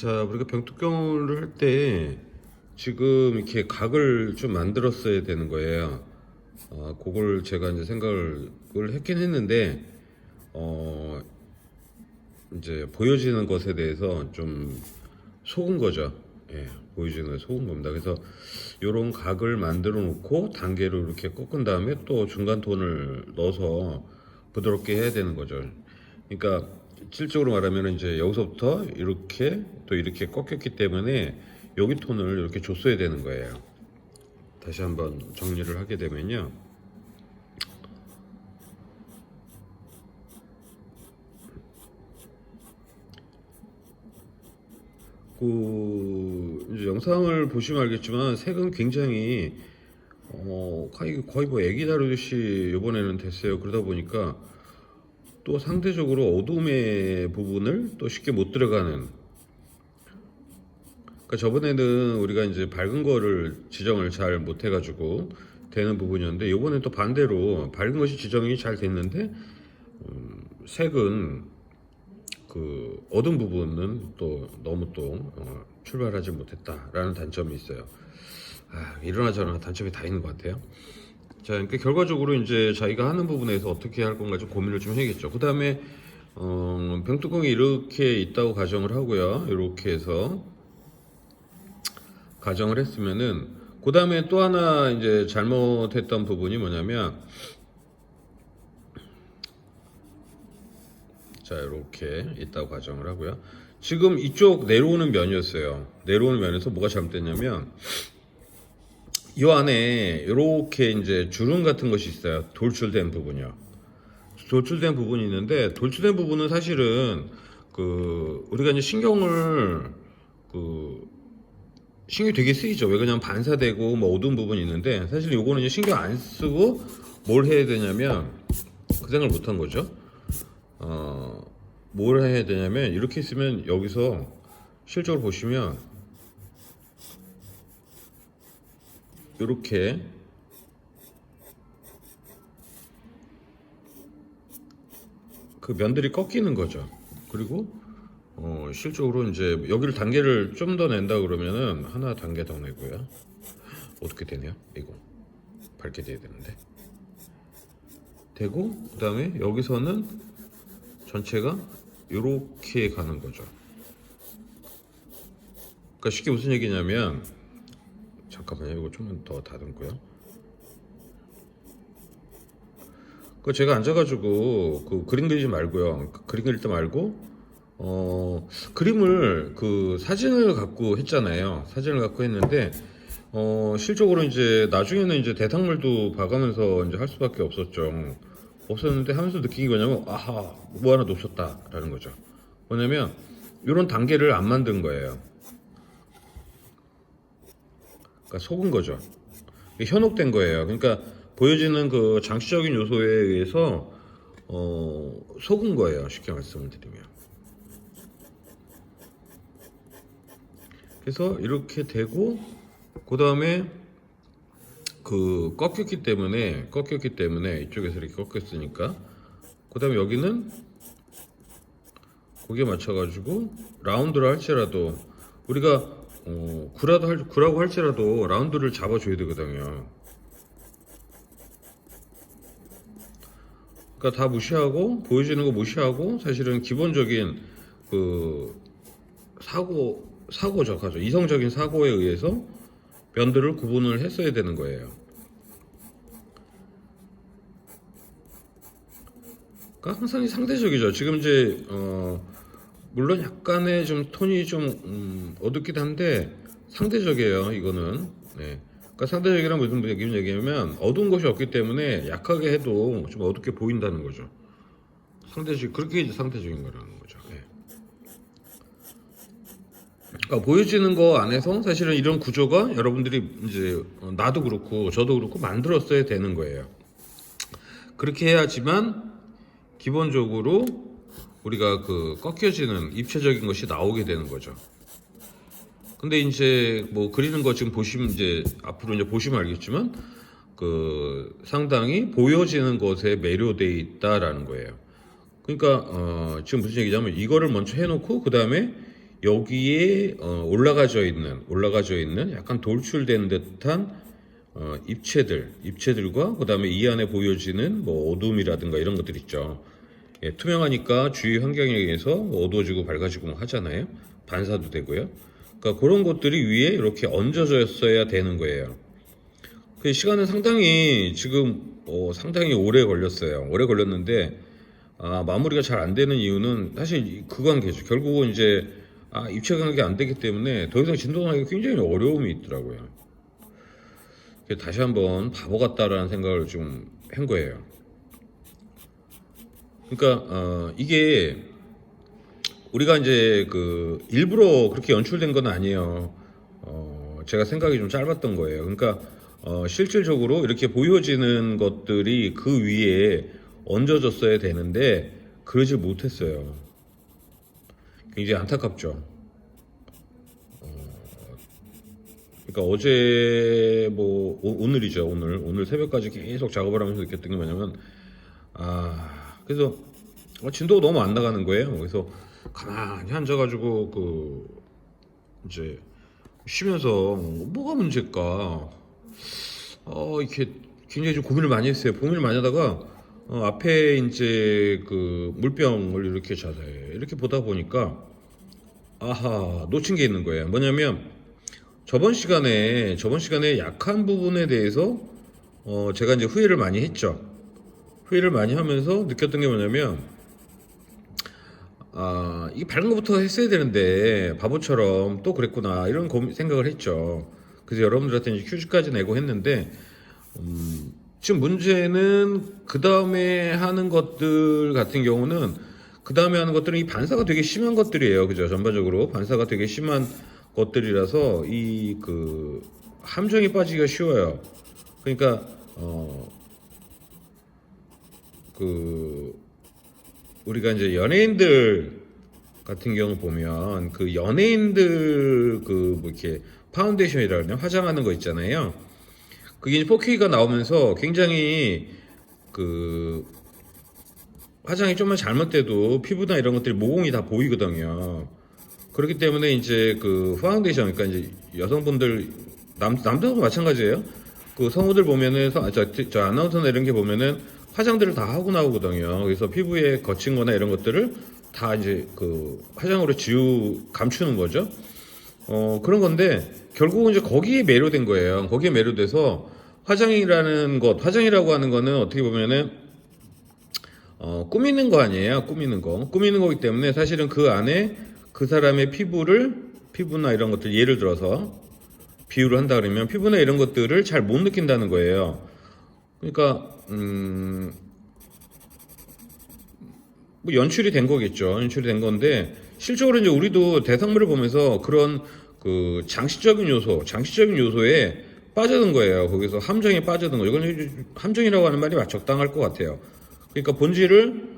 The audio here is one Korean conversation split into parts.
자, 우리가 병뚜껑을 할 때 지금 이렇게 각을 좀 만들었어야 되는 거예요. 그걸 제가 이제 생각을 했긴 했는데, 어, 이제 보여지는 것에 대해서 좀 속은 거죠. 예, 보여지는 것에 속은 겁니다. 그래서 요런 각을 만들어 놓고 단계로 이렇게 꺾은 다음에 또 중간 톤을 넣어서 부드럽게 해야 되는 거죠. 그러니까 실적으로 말하면 이제 여기서부터 이렇게 또 이렇게 꺾였기 때문에 여기 톤을 이렇게 줬어야 되는 거예요. 다시 한번 정리를 하게 되면요. 이제 영상을 보시면 알겠지만 색은 굉장히 거의 뭐 애기 다루듯이 이번에는 됐어요. 그러다 보니까 또 상대적으로 어둠의 부분을 또 쉽게 못 들어가는. 그러니까 저번에는 우리가 이제 밝은 거를 지정을 잘 못 해가지고 되는 부분이었는데, 이번엔 또 반대로 밝은 것이 지정이 잘 됐는데 색은 그 어두운 부분은 또 너무 또 출발하지 못했다라는 단점이 있어요. 이러나 저러나 단점이 다 있는 것 같아요. 자, 그러니까 결과적으로 이제 자기가 하는 부분에서 어떻게 할 건가 좀 고민을 좀 해야겠죠. 그 다음에 병뚜껑이 이렇게 있다고 가정을 하고요. 이렇게 해서 가정을 했으면은, 그 다음에 또 하나 이제 잘못했던 부분이 뭐냐면, 자, 이렇게 있다고 가정을 하고요. 지금 이쪽 내려오는 면이었어요. 내려오는 면에서 뭐가 잘못됐냐면, 이 안에 이렇게 이제 주름 같은 것이 있어요. 돌출된 부분이요. 돌출된 부분이 있는데, 돌출된 부분은 사실은 우리가 이제 신경이 되게 쓰이죠. 왜 그냥 반사되고 뭐 어두운 부분이 있는데, 사실 요거는 이제 신경 안 쓰고 뭘 해야 되냐면, 그 생각을 못 한 거죠. 뭘 해야 되냐면, 이렇게 있으면 여기서 실적으로 보시면 이렇게 그 면들이 꺾이는 거죠. 그리고 실적으로 이제 여기를 단계를 좀 더 낸다 그러면은 하나 단계 더 내고요. 어떻게 되네요? 이거 밝게 돼야 되는데 되고, 그 다음에 여기서는 전체가 이렇게 가는 거죠. 그러니까 쉽게 무슨 얘기냐면, 잠깐만요, 이거 좀 더 다듬고요. 제가 앉아가지고 그림 그리지 말고요. 그림 그릴 때 말고 그림을 사진을 갖고 했잖아요. 사진을 갖고 했는데 실적으로 이제 나중에는 이제 대상물도 봐가면서 이제 할 수밖에 없었는데 하면서 느낀 게 뭐냐면, 아하, 뭐 하나 놓쳤다라는 거죠. 뭐냐면 이런 단계를 안 만든 거예요. 그러니까 속은 거죠. 현혹된 거예요. 그러니까 보여지는 그 장치적인 요소에 의해서 속은 거예요. 쉽게 말씀을 드리면. 그래서 이렇게 되고, 그 다음에 꺾였기 때문에 이쪽에서 이렇게 꺾였으니까, 그 다음에 여기는 거기에 맞춰가지고 라운드를 할지라도, 우리가 구라고 할지라도 라운드를 잡아줘야 되거든요. 그러니까 다 무시하고, 보여지는 거 무시하고, 사실은 기본적인 사고죠. 이성적인 사고에 의해서 면들을 구분을 했어야 되는 거예요. 그러니까 항상 상대적이죠. 지금 이제 물론 약간의 좀 톤이 좀 어둡긴 한데 상대적이에요. 이거는. 네. 그러니까 상대적이란 무슨 얘기냐면, 어두운 것이 없기 때문에 약하게 해도 좀 어둡게 보인다는 거죠. 그렇게 이제 상대적인 거라는 거죠. 네. 그러니까 보여지는 거 안에서 사실은 이런 구조가 여러분들이 이제 나도 그렇고 저도 그렇고 만들었어야 되는 거예요. 그렇게 해야지만 기본적으로 우리가 꺾여지는 입체적인 것이 나오게 되는 거죠. 근데 이제 뭐 그리는 거 지금 보시면, 이제 앞으로 이제 보시면 알겠지만 상당히 보여지는 것에 매료돼 있다라는 거예요. 그러니까 지금 무슨 얘기냐면, 이거를 먼저 해놓고 그 다음에 여기에 올라가져 있는 약간 돌출된 듯한 입체들과 그다음에 이 안에 보여지는 뭐 어둠이라든가 이런 것들 있죠. 예, 투명하니까 주위 환경에 의해서 뭐 어두워지고 밝아지고 뭐 하잖아요. 반사도 되고요. 그러니까 그런 것들이 위에 이렇게 얹어졌어야 되는 거예요. 그 시간은 상당히 지금 상당히 오래 걸렸어요. 오래 걸렸는데 마무리가 잘 안 되는 이유는 사실 그 관계죠. 결국은 이제 입체 관계가 안 되기 때문에 더 이상 진동하기가 굉장히 어려움이 있더라고요. 그래서 다시 한번 바보 같다라는 생각을 좀 한 거예요. 그러니까 이게 우리가 이제 그 일부러 그렇게 연출된 건 아니에요. 제가 생각이 좀 짧았던 거예요. 그러니까 실질적으로 이렇게 보여지는 것들이 그 위에 얹어졌어야 되는데 그러지 못했어요. 굉장히 안타깝죠. 그러니까 어제 뭐 오늘이죠. 오늘 새벽까지 계속 작업을 하면서 느꼈던 게 뭐냐면 그래서 진도가 너무 안 나가는 거예요. 그래서 가만히 앉아가지고 이제 쉬면서 뭐가 문제일까 이렇게 굉장히 좀 고민을 많이 했어요. 고민을 많이 하다가 앞에 이제 그 물병을 이렇게 자세히 이렇게 보다 보니까 놓친 게 있는 거예요. 뭐냐면 저번 시간에 약한 부분에 대해서 제가 이제 후회를 많이 했죠. 후회를 많이 하면서 느꼈던 게 뭐냐면 이게 밝은 것부터 했어야 되는데 바보처럼 또 그랬구나 이런 생각을 했죠. 그래서 여러분들한테 이제 퀴즈까지 내고 했는데 지금 문제는 그 다음에 하는 것들 같은 경우는 그 다음에 하는 것들은 이 반사가 되게 심한 것들이에요. 그죠? 전반적으로 반사가 되게 심한 것들이라서 이 그 함정에 빠지기가 쉬워요. 그러니까 우리가 이제 연예인들 같은 경우 보면 그 연예인들 뭐 이렇게 파운데이션이라 그러냐 화장하는 거 있잖아요. 그게 이제 4K가 나오면서 굉장히 그 화장이 좀만 잘못돼도 피부나 이런 것들이 모공이 다 보이거든요. 그렇기 때문에 이제 그 파운데이션, 그러니까 이제 여성분들, 남자도 마찬가지예요. 그 성우들 보면은, 저 아나운서나 이런 게 보면은 화장들을 다 하고 나오거든요. 그래서 피부에 거친 거나 이런 것들을 다 이제 그 화장으로 감추는 거죠. 그런 건데, 결국은 이제 거기에 매료된 거예요. 거기에 매료돼서 화장이라고 하는 거는 어떻게 보면은, 꾸미는 거 아니에요. 꾸미는 거기 때문에 사실은 그 안에 그 사람의 피부나 이런 것들, 예를 들어서 비유를 한다 그러면 피부나 이런 것들을 잘 못 느낀다는 거예요. 그러니까 뭐 연출이 된 거겠죠. 연출이 된 건데 실적으로 이제 우리도 대상물을 보면서 그런 그 장치적인 요소에 빠져든 거예요. 거기서 함정에 빠져든 거. 이건 함정이라고 하는 말이 적당할 것 같아요. 그러니까 본질을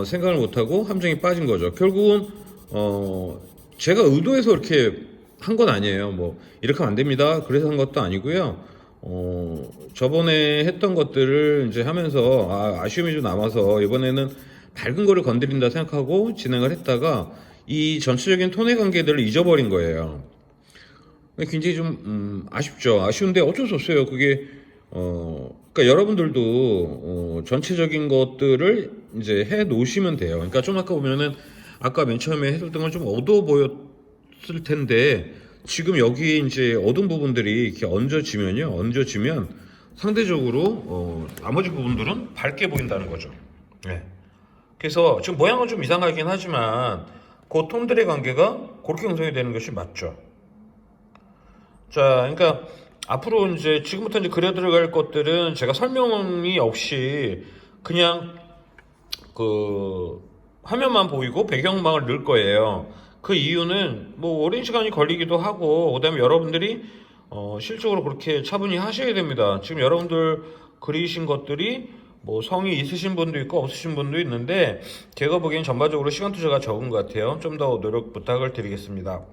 생각을 못하고 함정에 빠진 거죠. 결국은 제가 의도해서 이렇게 한 건 아니에요. 뭐 이렇게 하면 안 됩니다. 그래서 한 것도 아니고요. 저번에 했던 것들을 이제 하면서 아쉬움이 좀 남아서 이번에는 밝은 거를 건드린다 생각하고 진행을 했다가 이 전체적인 톤의 관계들을 잊어버린 거예요. 굉장히 좀 아쉽죠. 아쉬운데 어쩔 수 없어요. 그게 그러니까 여러분들도 전체적인 것들을 이제 해 놓으시면 돼요. 그러니까 좀 아까 맨 처음에 했었던 건 좀 어두워 보였을 텐데 지금 여기 이제 어두운 부분들이 이렇게 얹어지면 상대적으로 나머지 부분들은 밝게 보인다는 거죠. 네. 그래서 지금 모양은 좀 이상하긴 하지만 그 톤들의 관계가 그렇게 형성이 되는 것이 맞죠. 자, 그러니까 앞으로 이제 지금부터 이제 그려 들어갈 것들은 제가 설명이 없이 그냥 그 화면만 보이고 배경음악을 넣을 거예요. 그 이유는 뭐 오랜 시간이 걸리기도 하고 그다음에 여러분들이 실적으로 그렇게 차분히 하셔야 됩니다. 지금 여러분들 그리신 것들이 뭐 성이 있으신 분도 있고 없으신 분도 있는데 제가 보기엔 전반적으로 시간 투자가 적은 것 같아요. 좀 더 노력 부탁을 드리겠습니다.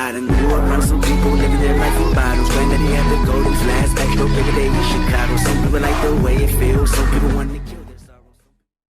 I done grew up around some people living their life in bottles. Granddaddy had the golden flask, back door every day in Chicago. Some people like the way it feels, some people want to